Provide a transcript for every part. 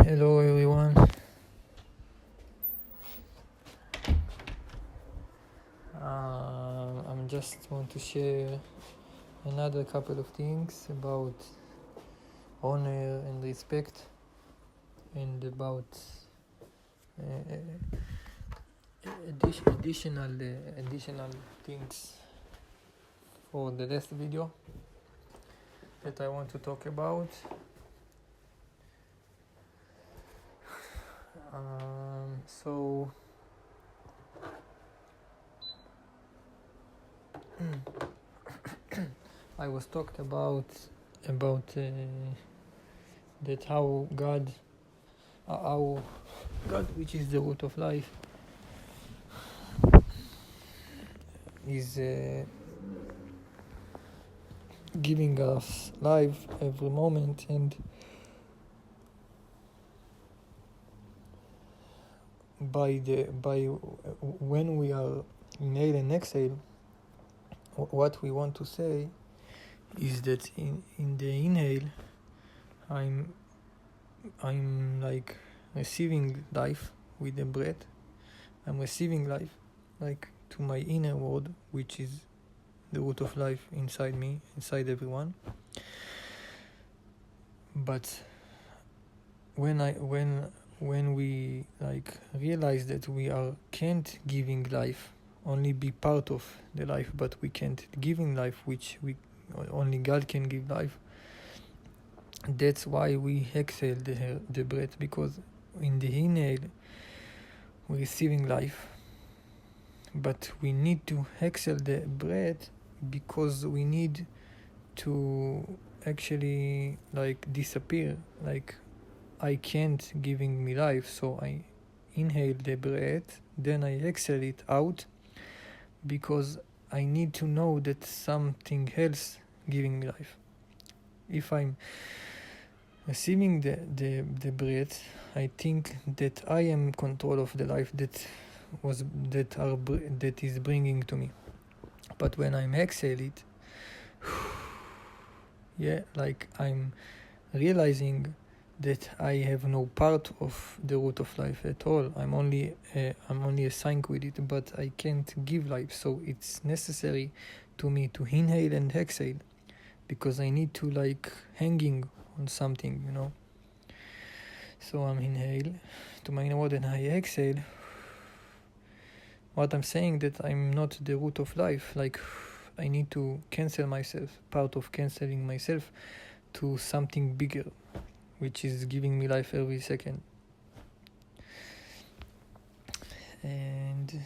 Hello everyone. I'm just want to share another couple of things about honor and respect, and about additional things for the last video that I want to talk about. So I was talked about that how God, which is the root of life, is giving us life every moment, and by when we are inhale and exhale, what we want to say is that in the inhale I'm like receiving life with the breath. I'm receiving life like to my inner world, which is the root of life inside me, inside everyone. But when we like realize that we can't giving life, only be part of the life, but we can't giving life, which we only God can give life. That's why we exhale the breath, because in the inhale we're receiving life, but we need to exhale the breath because we need to actually like disappear. Like I can't giving me life, so I inhale the breath, then I exhale it out, because I need to know that something else giving me life. If I'm receiving the breath, I think that I am in control of the life that is bringing to me. But when I'm exhale it, like I'm realizing that I have no part of the root of life at all. I'm only a sync with it, but I can't give life. So it's necessary to me to inhale and exhale, because I need to like hanging on something. So I'm inhale to my inner world and I exhale. What I'm saying that I'm not the root of life. Like I need to cancel myself, part of canceling myself to something bigger, which is giving me life every second. And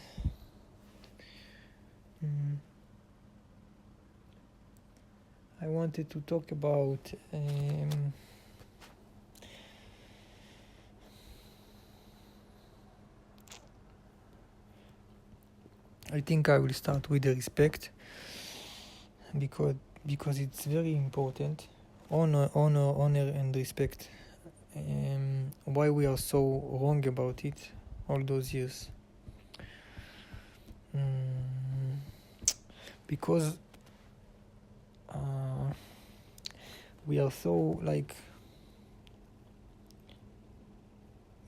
I wanted to talk about I think I will start with the respect, because it's very important. Honor and respect. Why we are so wrong about it all those years? Because we are so like,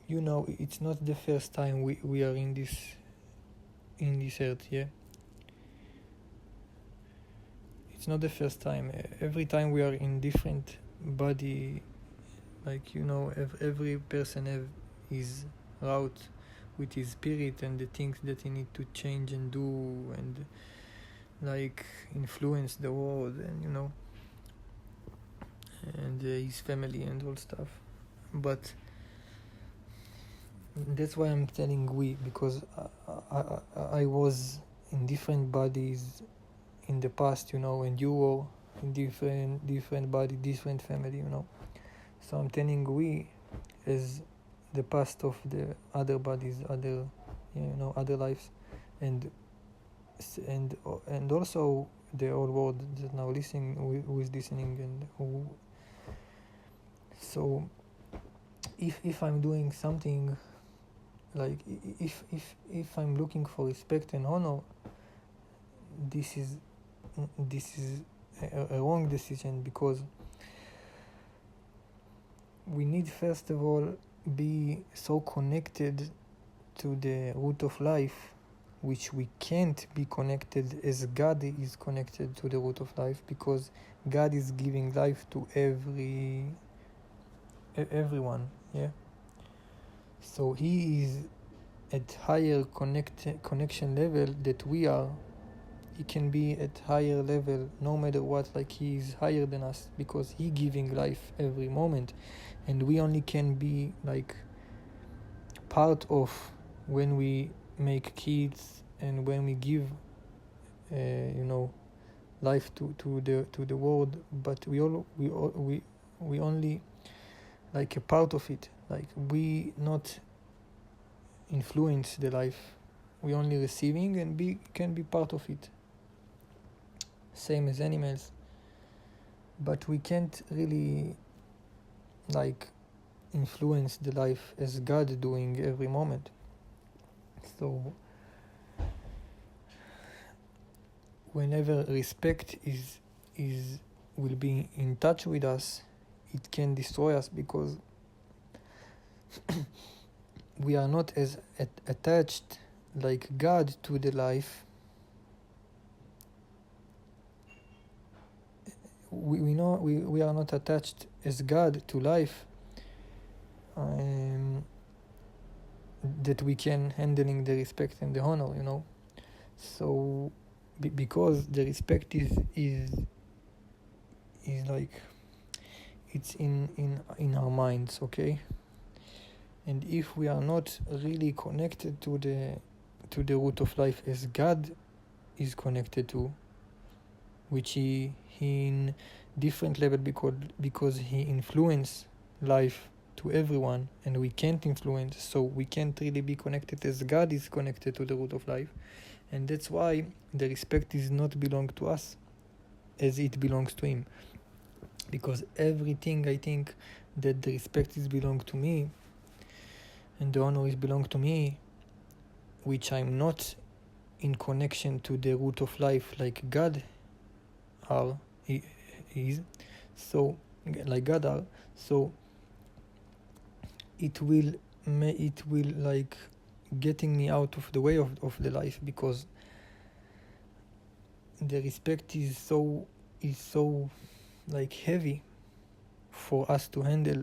it's not the first time we are in this earth. It's not the first time. Every time we are in different body, like every person have his route with his spirit and the things that he need to change and do, and like influence the world, and his family and all stuff. But that's why I'm telling we, because I was in different bodies in the past, and you were in different body, different family, So I'm telling we as the past of the other bodies, other lives, and also the whole world that now listening, who is listening, and who. So if I'm doing something, like if I'm looking for respect and honor, this is a wrong decision, because we need, first of all, be so connected to the root of life, which we can't be connected as God is connected to the root of life, because God is giving life to everyone. Yeah, so He is at higher connection level that we are. He can be at higher level no matter what, like He is higher than us, because He giving life every moment, and we only can be like part of when we make kids and when we give life to the world, but we only like a part of it, like we not influence the life, we only receiving and can be part of it, same as animals, but we can't really like influence the life as God doing every moment. So whenever respect is will be in touch with us, it can destroy us, because we are not as attached like God to the life. We know we are not attached as God to life, that we can handling the respect and the honor, so because the respect is like it's in our minds, okay, and if we are not really connected to the root of life as God is connected to, which he in different level, because He influence life to everyone and we can't influence, so we can't really be connected as God is connected to the root of life, and that's why the respect is not belong to us as it belongs to Him, because everything I think that the respect is belong to me and the honor is belong to me, which I'm not in connection to the root of life like God is, so like God are, so it will like getting me out of the way of the life, because the respect is so like heavy for us to handle,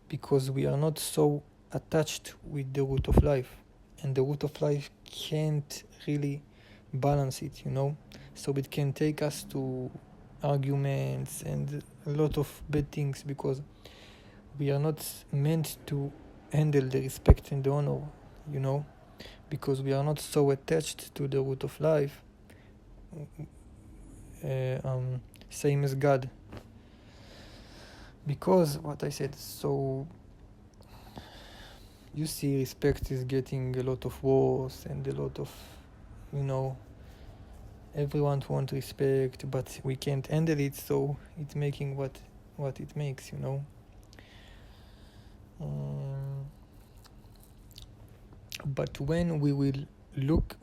because we are not so attached with the root of life, and the root of life can't really balance it, so it can take us to arguments and a lot of bad things, because we are not meant to handle the respect and the honor, because we are not so attached to the root of life, same as God, because what I said. So you see, respect is getting a lot of wars and a lot of, everyone wants respect, but we can't handle it, so it's making what it makes, but when we will look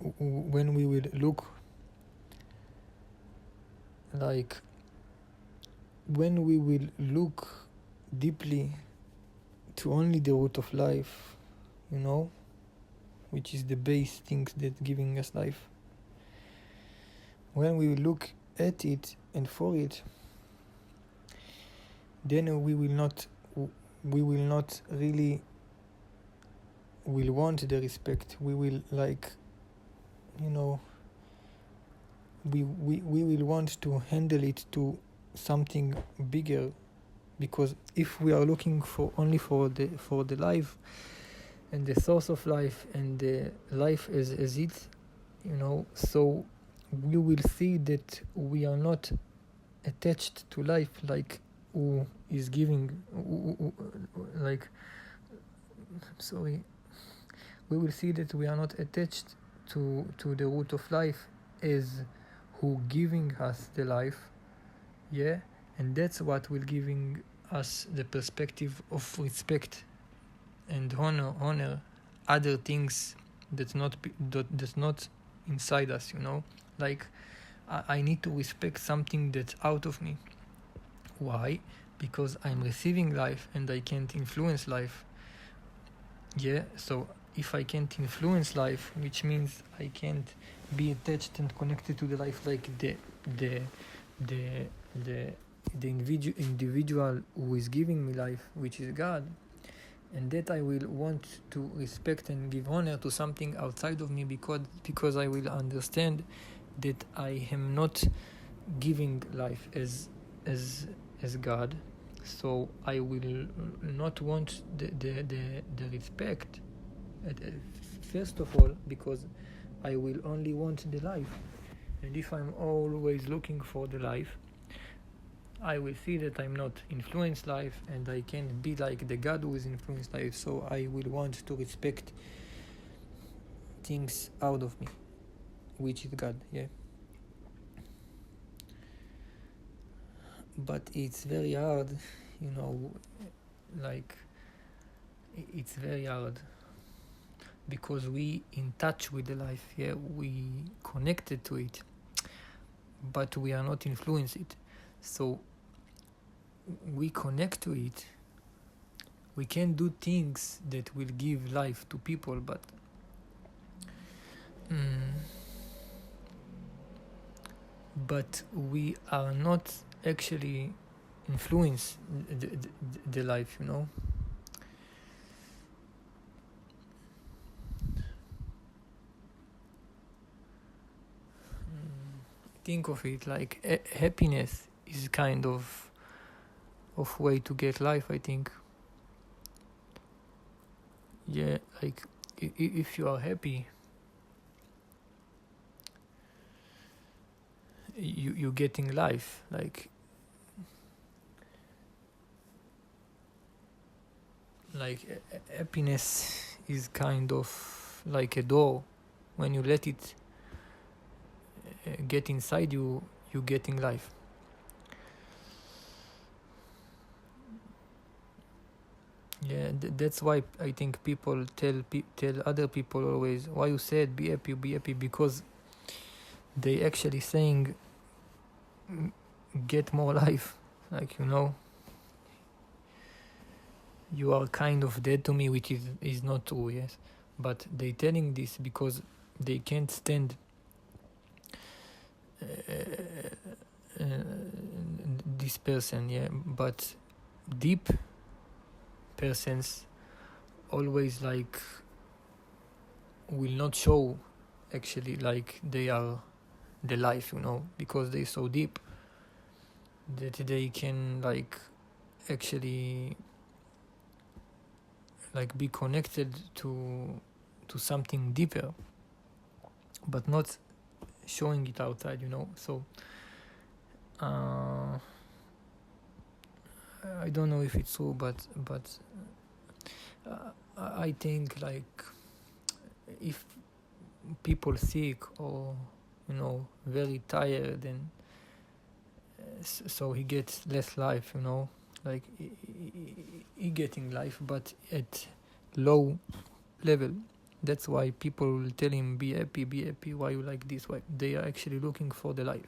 like when we will look deeply to only the root of life, which is the base things that giving us life, when we look at it and for it, then we will not really will want the respect. We will like, we will want to handle it to something bigger, because if we are looking for only for the life and the source of life and the life as it, so we will see that we are not attached to life, like who is giving, we will see that we are not attached to the root of life as who giving us the life, and that's what will giving us the perspective of respect and honor other things that's not inside us, like I need to respect something that's out of me. Why? Because I'm receiving life and I can't influence life, Yeah, so if I can't influence life, which means I can't be attached and connected to the life like the the the individual who is giving me life, which is God, and that I will want to respect and give honor to something outside of me, because I will understand that I am not giving life as God. So I will not want the respect, first of all, because I will only want the life. And if I'm always looking for the life, I will see that I'm not influenced life, and I can't be like the God who is influenced life. So I will want to respect things out of me, which is God. Yeah. But it's very hard, like it's very hard, because we in touch with the life. Yeah, we connected to it, but we are not influenced it. So we connect to it, we can do things that will give life to people, but we are not actually influence the life. Think of it like happiness is kind of way to get life, I think. Yeah, like if you are happy, you're getting life. Like happiness is kind of like a door. When you let it get inside you, you're getting life. Yeah, that's why I think people tell other people always, why you said be happy, because they actually saying get more life. Like, you are kind of dead to me, which is not true. Yes, but they telling this because they can't stand this person. Yeah, but deep persons always like will not show actually like they are the life, because they so deep that they can like actually like be connected to something deeper, but not showing it outside. So I don't know if it's true, but I think like if people sick or very tired, and so he gets less life, like he getting life but at low level. That's why people will tell him be happy, why you like this, why they are actually looking for the life.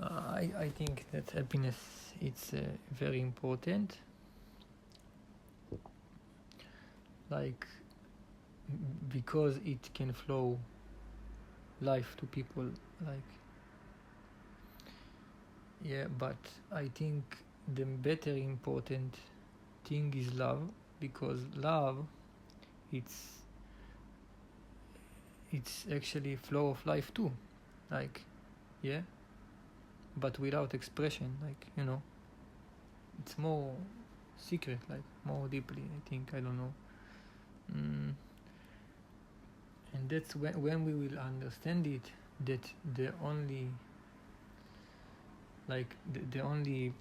I think that happiness it's very important, like because it can flow life to people, like yeah. But I think the better important thing is love, because love it's actually flow of life too, like yeah, but without expression, like it's more secret, like more deeply, I think. I don't know. And that's when we will understand it, that the only like the only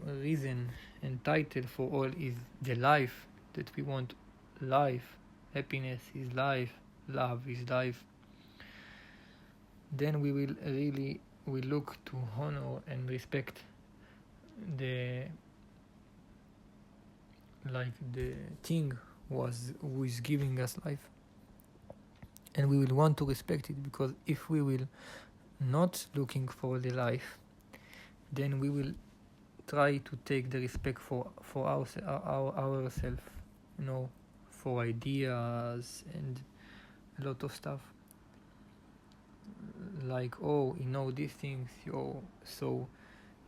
reason and title for all is the life that we want. Life, happiness is life, love is life. Then we will really look to honor and respect the thing who is giving us life, and we will want to respect it, because if we will not looking for the life, then we will try to take the respect for ourselves, you know, for ideas and a lot of stuff, like, oh, he know these things, so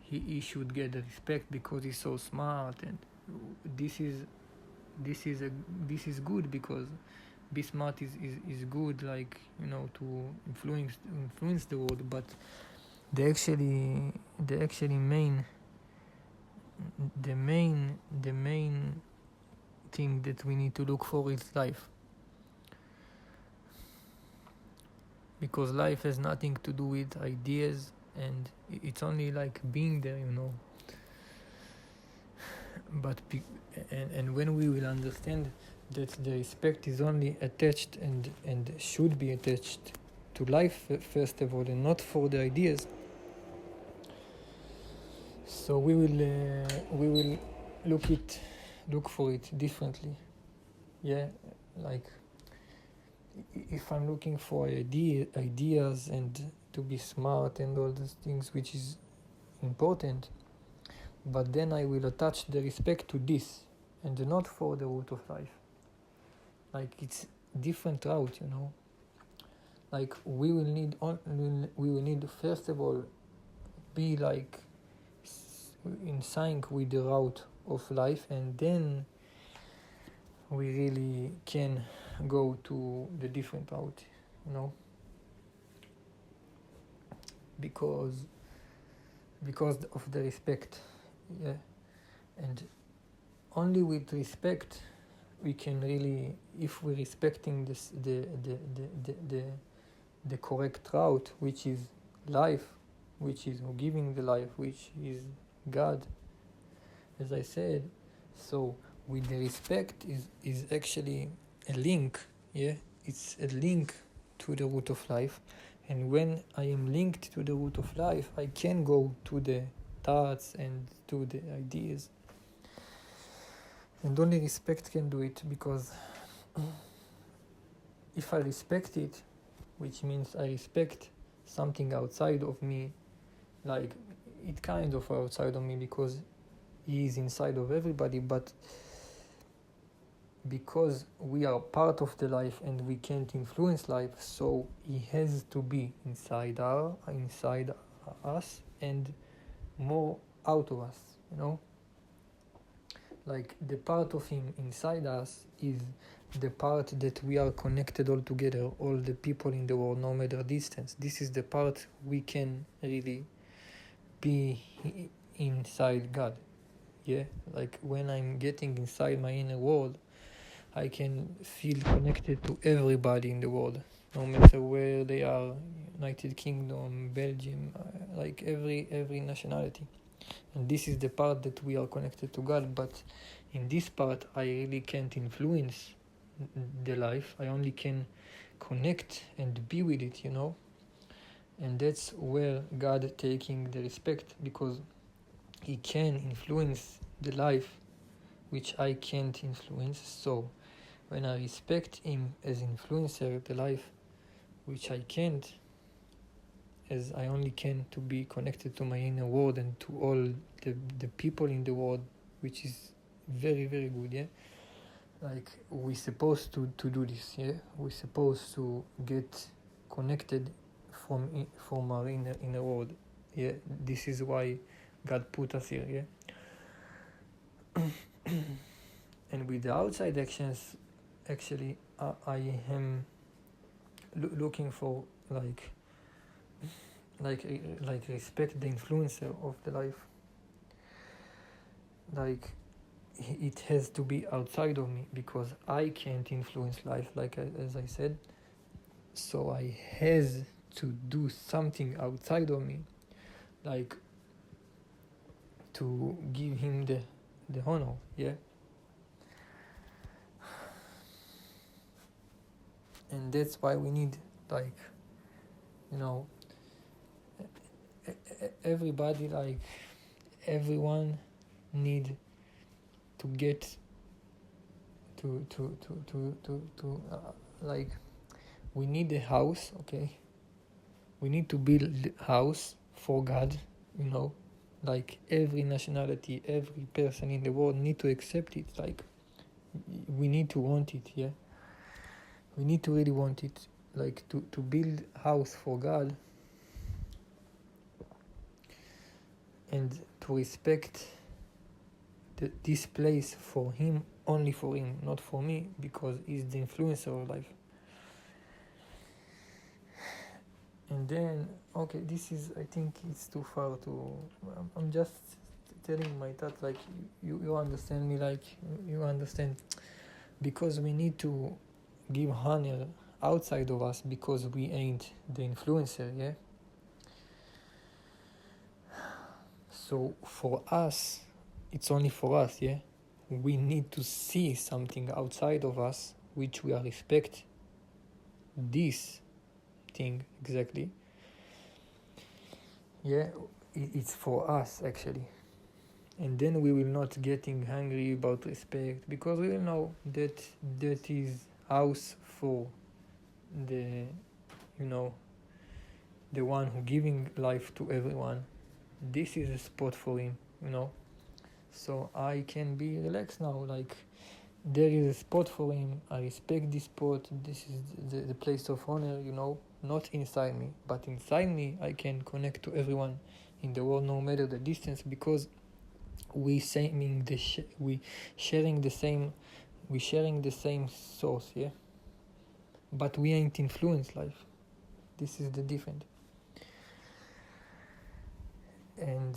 he should get the respect because he's so smart, and this is this is good, because be smart is good, like, you know, to influence the world. But the main thing that we need to look for is life, because life has nothing to do with ideas, and it's only like being there, you know. But and when we will understand that the respect is only attached and should be attached to life first of all, and not for the ideas, so we will look for it differently. Yeah, like, if I'm looking for ideas and to be smart and all those things, which is important, but then I will attach the respect to this and not for the root of life. Like, it's different route, you know. Like, we will need first of all be like in sync with the route of life, and then we really can go to the different route, you know, because of the respect. Yeah, and only with respect we can really, if we're respecting this the correct route, which is life, which is giving the life, which is God, as I said. So with the respect is actually a link. Yeah, it's a link to the root of life, and when I am linked to the root of life, I can go to the thoughts and to the ideas, and only respect can do it. Because if I respect it, which means I respect something outside of me, like, it kind of outside of me, because he is inside of everybody, but because we are part of the life and we can't influence life, so he has to be inside us and more out of us, you know. Like, the part of him inside us is the part that we are connected all together, all the people in the world, no matter distance. This is the part we can really be inside God. Yeah, like, when I'm getting inside my inner world, I can feel connected to everybody in the world, no matter where they are, United Kingdom, Belgium, like every nationality. And this is the part that we are connected to God. But in this part, I really can't influence the life. I only can connect and be with it, you know. And that's where God taking the respect, because he can influence the life, which I can't influence. So when I respect him as influencer, the life, which I can't, as I only can to be connected to my inner world and to all the people in the world, which is very, very good. Yeah, like, we're supposed to do this. Yeah, we're supposed to get connected from our inner world. Yeah, this is why God put us here. Yeah. And with the outside actions, actually, I am looking for like respect the influencer of the life. Like, it has to be outside of me, because I can't influence life, like, as I said. So I has to do something outside of me, like, to give him the honor. Yeah. And that's why we need, like, you know, everybody, like, everyone need to get to like, we need a house. Okay, we need to build a house for God, you know, like every nationality, every person in the world need to accept it. Like we need to want it. Yeah, we need to really want it. Like to build house for God and to respect this place for him, only for him, not for me, because he's the influencer of life. And then, okay, this is, I think it's too far to, I'm just telling my thoughts, like you understand me, like you understand, because we need to give honor outside of us, because we ain't the influencer. Yeah, so for us, it's only for us. Yeah, we need to see something outside of us which we are respect this thing exactly. Yeah, it's for us actually, and then we will not getting hungry about respect, because we will know that that is house for the, you know, the one who giving life to everyone. This is a spot for him, you know, so I can be relaxed now. Like there is a spot for him, I respect this spot, this is the place of honor, you know, not inside me, but inside me I can connect to everyone in the world, no matter the distance, because we saying we sharing the same source. Yeah, but we ain't influence life. This is the difference. And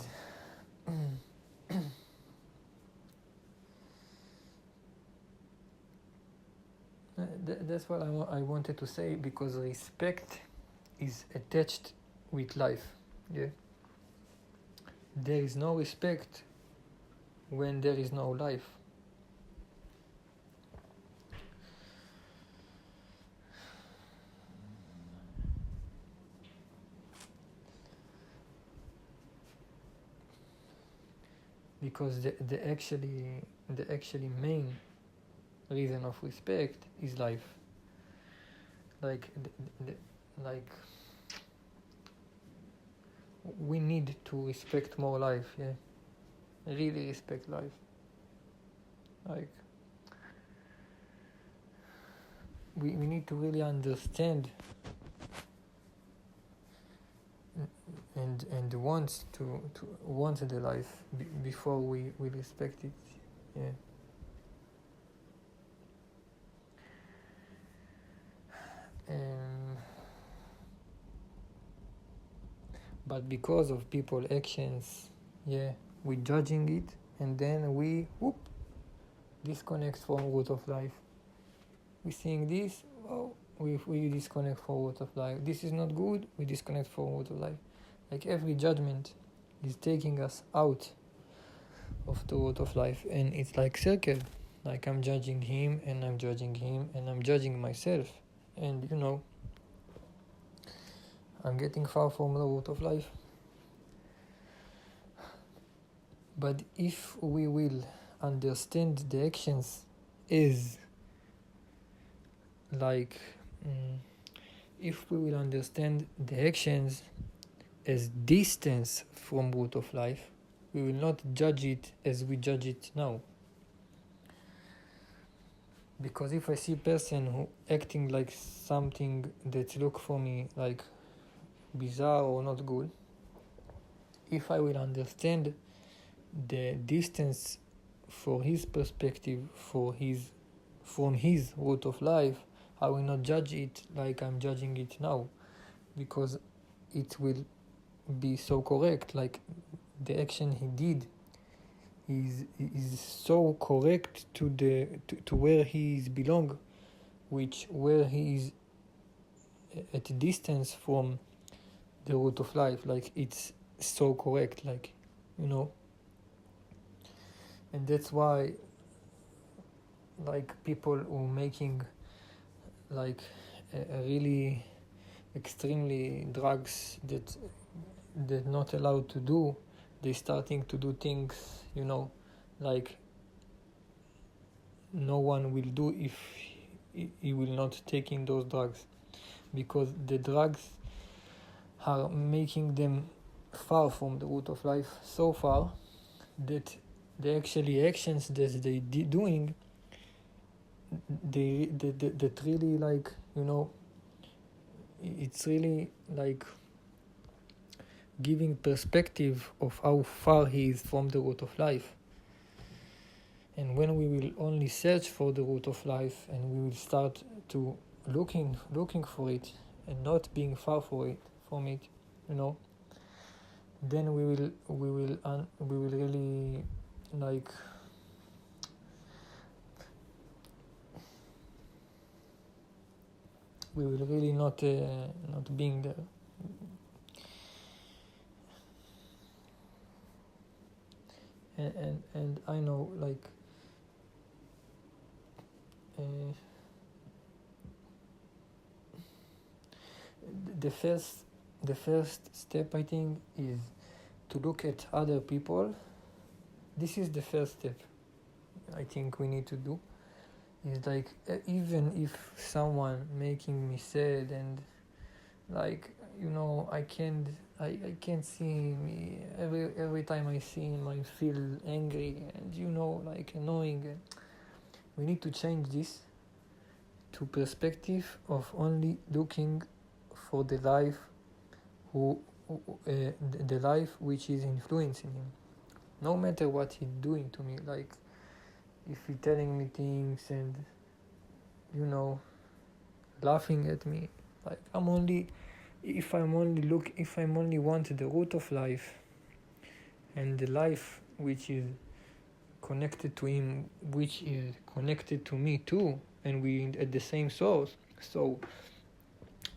that's what I wanted to say, because respect is attached with life. Yeah, there is no respect when there is no life. Because the actually main reason of respect is life. Like like we need to respect more life. Yeah, really respect life. Like we need to really understand and want to want the life before we respect it. Yeah. But because of people actions, yeah, we judging it, and then we disconnect from root of life. We seeing this, oh, we disconnect from root of life. This is not good, we disconnect from root of life. Like every judgment is taking us out of the root of life, and it's like circle. Like I'm judging him, and I'm judging him, and I'm judging myself, and you know, I'm getting far from the root of life. But if we will understand the actions is like if we will understand the actions as distance from root of life, we will not judge it as we judge it now. Because if I see a person who acting like something that look for me like bizarre or not good, if I will understand the distance for his perspective, from his root of life, I will not judge it like I'm judging it now, because it will be so correct. Like the action he did is so correct to where he is belong, which where he is at a distance from the root of life. Like it's so correct, like, you know. And that's why like people who making like a really extremely drugs that they're not allowed to do, they starting to do things, you know, like no one will do if he will not taking those drugs, because the drugs are making them far from the root of life, so far that the actually actions that they doing, that really, like, it's really like giving perspective of how far he is from the root of life. And when we will only search for the root of life, and we will start to looking for it and not being far from it, then we will really, like, we will really not being there. And I know, like, the first step, I think, is to look at other people. This is the first step I think we need to do. Is like, even if someone making me sad, and like, I can't see him. Every time I see him I feel angry and like annoying. We need to change this to perspective of only looking for the life the life which is influencing him, no matter what he's doing to me. Like, if he's telling me things and laughing at me, like, if I'm only want the root of life and the life which is connected to him, which is connected to me too, and we at the same source, so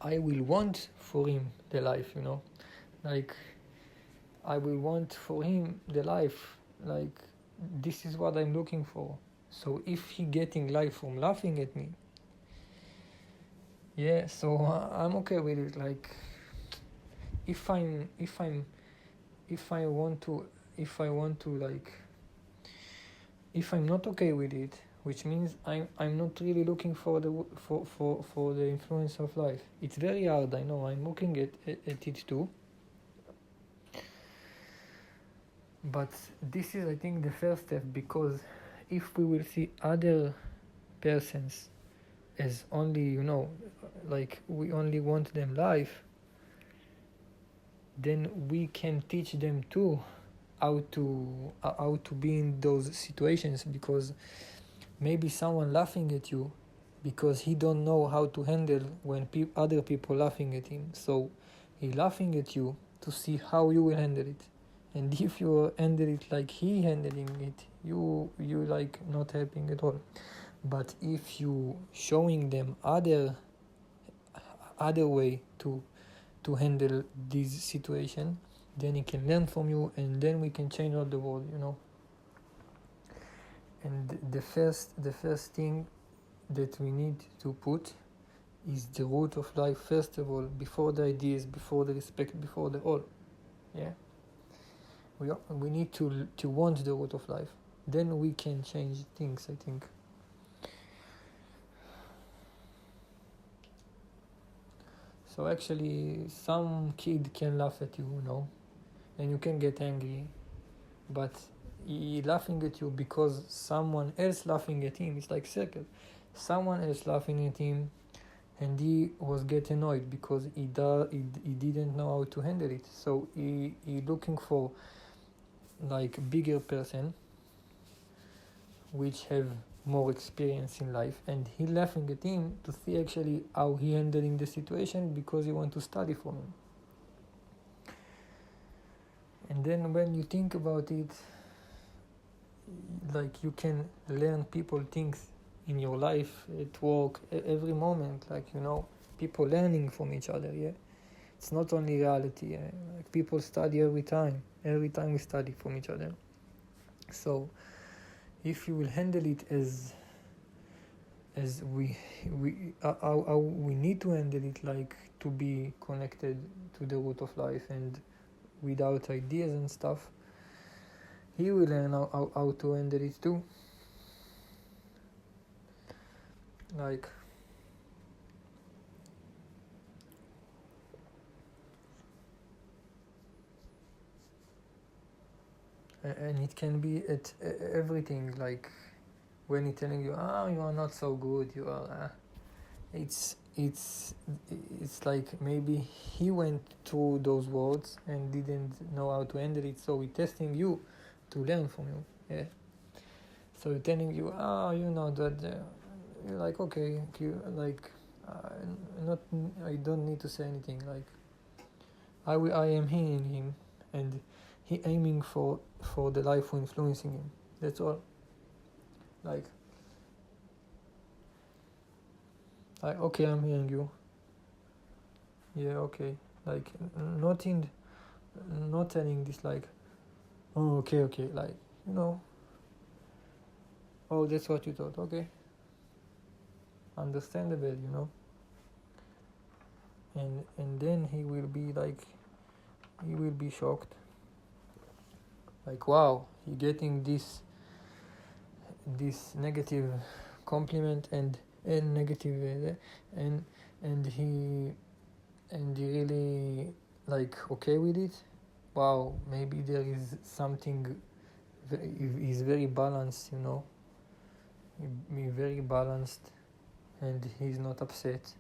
I will want for him the life, like, I will want for him the life, like, this is what I'm looking for. So if he getting life from laughing at me, so I'm okay with it. Like, if I want to, like, if I'm not okay with it, which means I'm not really looking for the influence of life. It's very hard, I know. I'm looking at it too, but this is, I think, the first step, because if we will see other persons as only, like, we only want them life, then we can teach them too how to be in those situations. Because maybe someone laughing at you because he don't know how to handle when other people laughing at him, so he laughing at you to see how you will handle it. And if you handle it like he handling it, you like not helping at all. But if you showing them other way to handle this situation, then he can learn from you, and then we can change all the world, And the first thing that we need to put is the root of life, first of all, before the ideas, before the respect, before the all. We need to want the root of life, then we can change things, I think. So actually, some kid can laugh at you, and you can get angry, but he laughing at you because someone else laughing at him. It's like circle. Someone else laughing at him, and he was get annoyed because he didn't know how to handle it. So he looking for, like, bigger person which have more experience in life, and he laughing at him to see actually how he handling the situation, because he want to study from him. And then when you think about it, like, you can learn people things in your life, at work, every moment, like, people learning from each other. It's not only reality. Like, people study every time we study from each other. So if you will handle it as we how we need to handle it, like, to be connected to the root of life and without ideas and stuff, he will learn how to handle it too. Like, And it can be at everything, like when he's telling you, you are not so good, you are it's like maybe he went through those words and didn't know how to handle it, so he's testing you to learn from you. Yeah, so he's telling you, you know that you're like, okay, like uh, not I don't need to say anything, like I am hearing him, and he aiming for the life who influencing him. That's all. Like okay, I'm hearing you. Yeah, okay. Like not telling this like, oh, okay, like, you know, oh, that's what you thought. Okay, understandable, you know. And then he will be like, he will be shocked. Like, wow, he getting this negative compliment and negative and he really like okay with it. Wow, maybe there is something. He's very balanced, you know. He's very balanced, and he's not upset,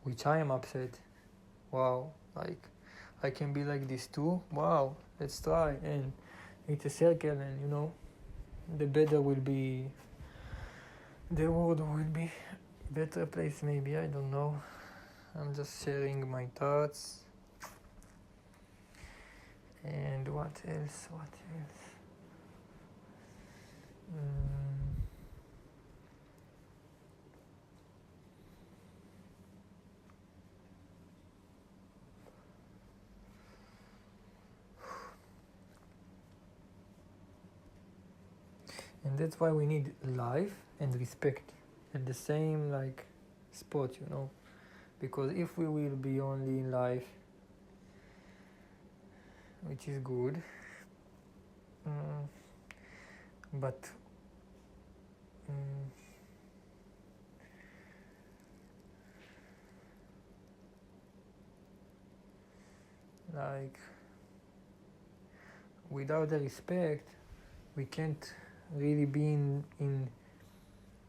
which I am upset. Wow, like I can be like this too. Wow, let's try, and it's a circle, and you know, the better will be, the world will be better place. Maybe, I don't know. I'm just sharing my thoughts. And what else? And that's why we need life and respect at the same like spot, you know. Because if we will be only in life, which is good, but like without the respect, we can't really be in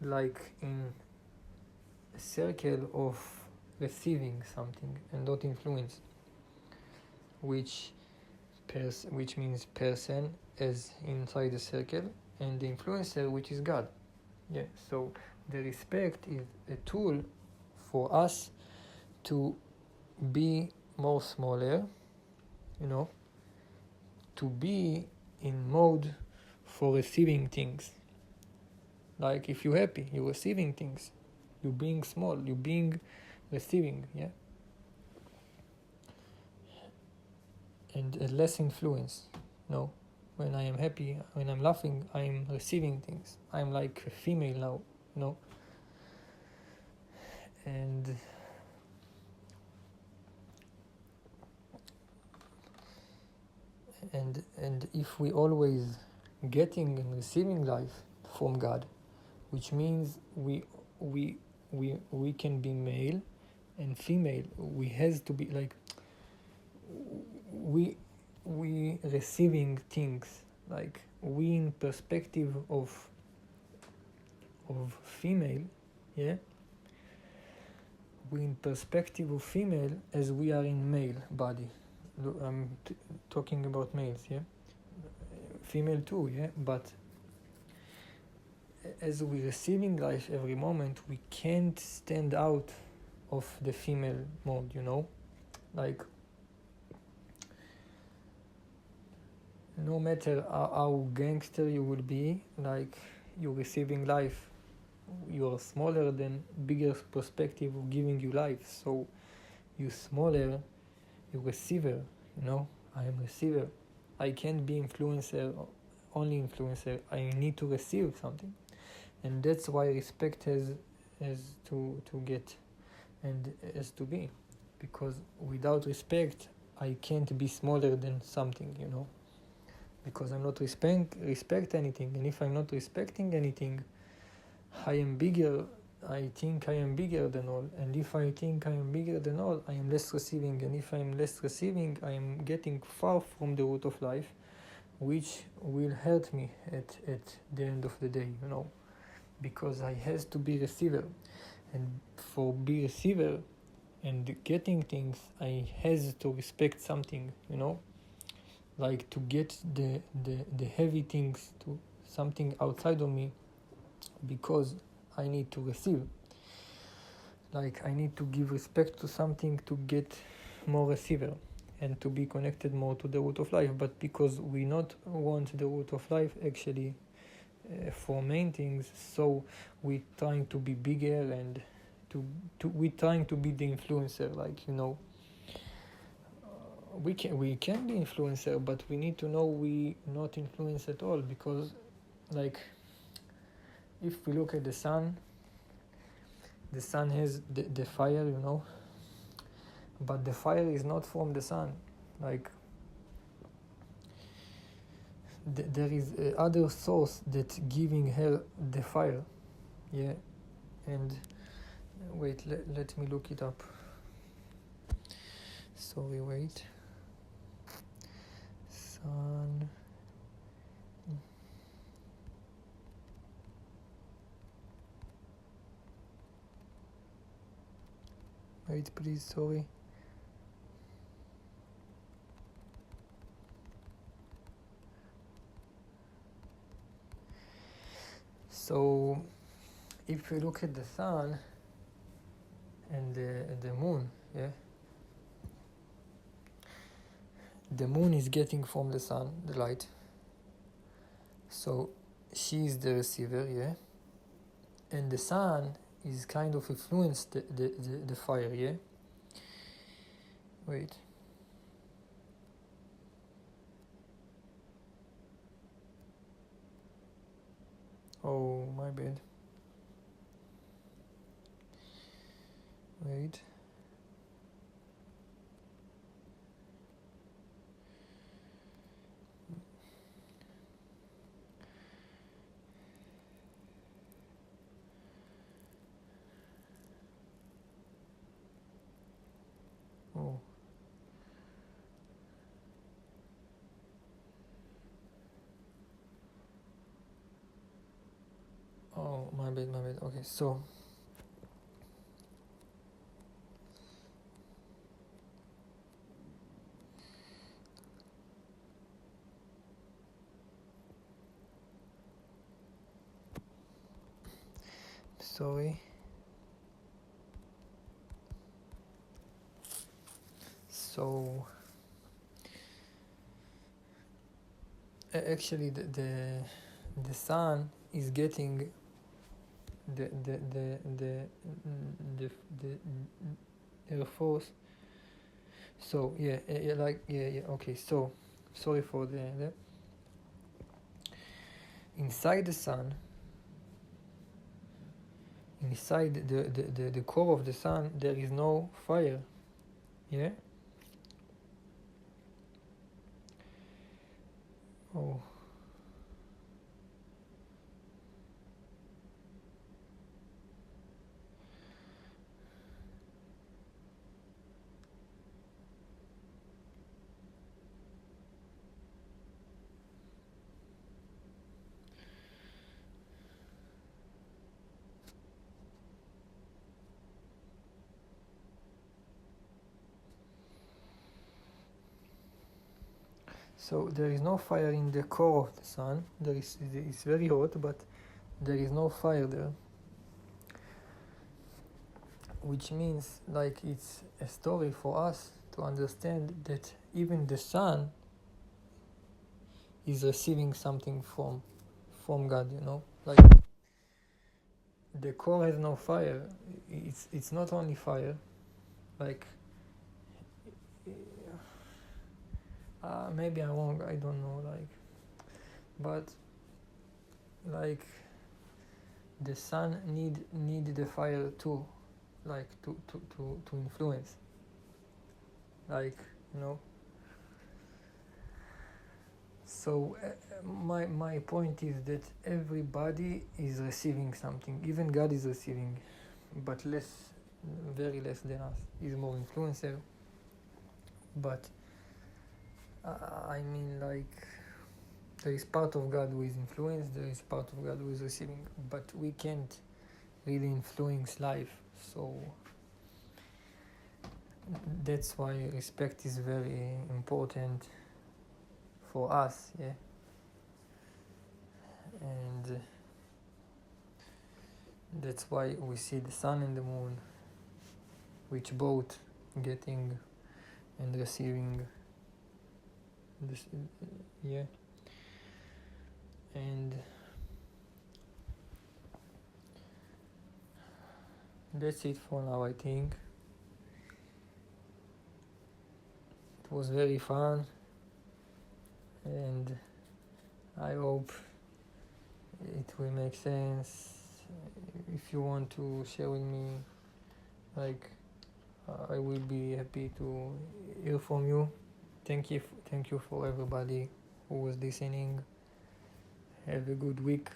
like in a circle of receiving something and not influence, which means person is inside the circle and the influencer, which is God. Yeah, so the respect is a tool for us to be more smaller, you know, to be in mode for receiving things. Like if you're happy, you're receiving things. You're being small, you're being receiving, yeah. And less influence, no. When I am happy, when I'm laughing, I'm receiving things. I'm like a female now, no. And if we always getting and receiving life from God, which means we can be male and female. We has to be like we receiving things, like we in perspective of female, yeah. We in perspective of female as we are in male body. I'm talking about males, yeah. Female too, yeah. But as we receiving life every moment, we can't stand out of the female mode, you know. Like no matter how gangster you will be, like you're receiving life, you are smaller than bigger perspective of giving you life. So you smaller, you receiver, you know. I am receiver. I can't be influencer, only influencer. I need to receive something, and that's why respect has to get and has to be, because without respect I can't be smaller than something, you know. Because I'm not respect anything, and if I'm not respecting anything, I am bigger. I think I am bigger than all, and if I think I am bigger than all, I am less receiving, and if I am less receiving, I am getting far from the root of life, which will hurt me at the end of the day, you know, because I has to be receiver, and for be receiver and getting things, I has to respect something, you know, like to get the heavy things to something outside of me, because I need to receive. Like I need to give respect to something to get more receiver and to be connected more to the root of life. But because we not want the root of life actually for main things, so we trying to be bigger and we trying to be the influencer, like, you know, we can be influencer, but we need to know we not influence at all, because like if we look at the sun has the fire, you know, but the fire is not from the sun. Like there is other source that giving her the fire. Yeah. And wait, let me look it up. Sorry, wait. Sun. Wait, please, sorry. So if we look at the sun and the moon, yeah, the moon is getting from the sun the light, so she is the receiver, yeah, and the sun is kind of influenced the fire, yeah. Wait. Oh, my bad. Wait. Oh. Oh, my bad. Okay, so sorry. So actually the sun is getting the air force. So yeah, okay, so sorry for the inside the sun, inside the core of the sun, there is no fire, yeah. Oh. So there is no fire in the core of the sun. It's very hot, but there is no fire there. Which means like it's a story for us to understand that even the sun is receiving something from God, you know? Like the core has no fire. It's not only fire. Like maybe I'm wrong, I don't know, like, but like the sun need the fire too, like to influence, like, you know. So my point is that everybody is receiving something, even God is receiving, but very less than us. He's more influencer, but I mean, like, there is part of God who is influenced, there is part of God who is receiving, but we can't really influence life. So that's why respect is very important for us, yeah. And that's why we see the sun and the moon, which both getting and receiving this, yeah. And that's it for now, I think. It was very fun, and I hope it will make sense. If you want to share with me, like, I will be happy to hear from you. Thank you for everybody who was listening. Have a good week.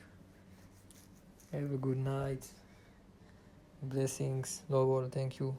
Have a good night. Blessings. Lord, thank you.